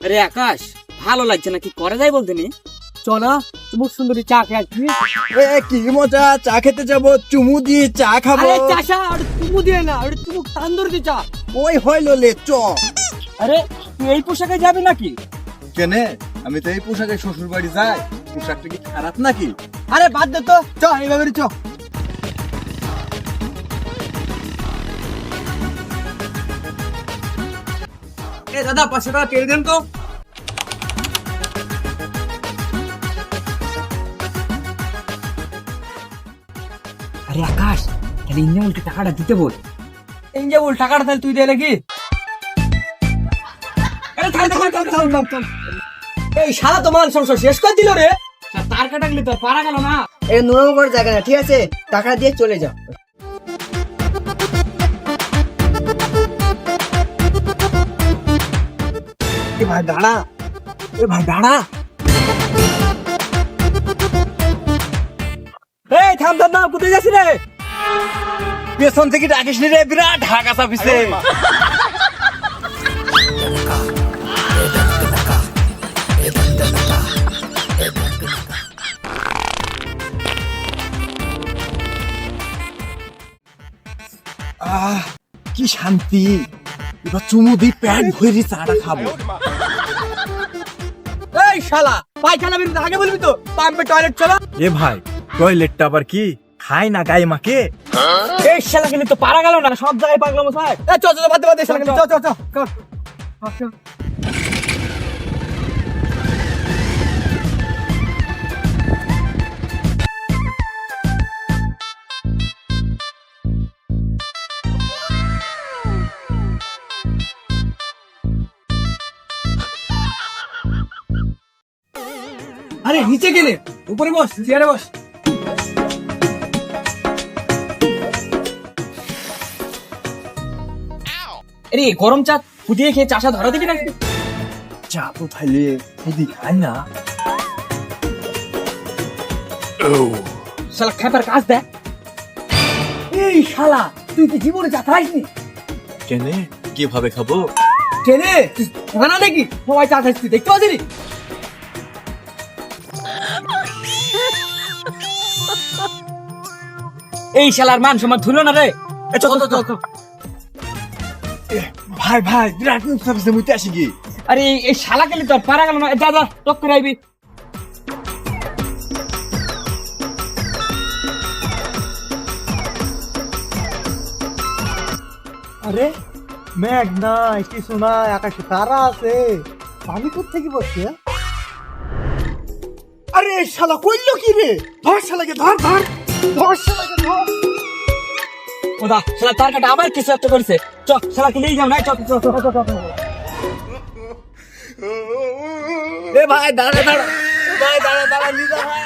আরে আকাশ, ভালো লাগছে না, কি করা যায় বলতে নি? চ না, মুখ সুন্দরী চা খেয়ে আসবি। কি মজা, চা খেতে যাব, চুমু দিয়ে চা খাবো। আরে চাষা, আর চুমু দিয়ে না, আর চুমু তান্দুরি চা। ওই হইলো লে, চ। আরে তুই এই পোশাকে যাবি নাকি? কেনে, আমি তো এই পোশাকে শ্বশুর বাড়ি যাই, পোশাকটা কি খারাপ নাকি? আরে বাদ দে তো, চ এইভাবে চ। এ দাদা, 500 টাকা তেল দেন তো। আরে আকাশ, তাহলে ইঞ্জাবুলকে টাকাটা দিতে বল। ইঞ্জাবুল টাকাটা তাহলে তুই দে নাকি? আরে থাম। এই শালা তো মান সংসার শেষ করে দিল রে। তার কাটাগলি তো পারা গেল না। এই নোংরা করার জায়গা না, ঠিক আছে? টাকা দিয়ে চলে যাও। এ ভাই দাঁড়া, এই থাম না, কোথায় যাচ্ছি রে? পেছন থেকে ডাকিস নি রে, বিরাট ঢাকা চাপিছে। কি শান্তি, এবার চুমু দিয়ে প্যান্ট ভরে চাটা খাবো। এই শালা, পায়খানা বেরোতে আগে বলবি তো, পাম্পে টয়লেট চলো। এ ভাই, টয়লেটটা আবার কি খায় না গায়ে মাকে? এই শালা কিন্তু তো পারা গেল না, সব জায়গায় পাগলাম স্যার। এই চল বাদে শালা, চ। আরে নিচে গেলে, উপরে বস, চেয়ারে বস। আরে গরম চা ফুটিয়ে খেয়ে চাষা ধরা দিবি নাকি? চা তো খাইলে খুবই খায় না। শালা খেপার কাজ দেখ। এই শালা, তুই কি জীবনে চা খাইসনি? কেনে, কিভাবে খাবো? ট্রেনে তুই জানা নাকি সবাই চা খাইস, তুই দেখতে পাচ্ছিস? এই শালার মান সম্মান ধুলো না রে। চল। ভাই বিরাট মুখ চাপিছে, মুইতে আসি কি? আরে এই শালা গেলে তো আর পারা গেল না। যা টক করে আইবি। আরে মেঘ নাই, কিছু নাই, আকাশে তারা আছে, পানি কোত্থেকে পড়ছে? আরে শালা কইলো কি রে? ধর শালাকে, ধর শালাকে, ধর। ওদা শালা তার কাটা আবার কিছু একটা করেছে। চ শালাকে নিয়ে যাও না। চ। এ ভাই দাঁড়া, নিয়ে যা ভাই।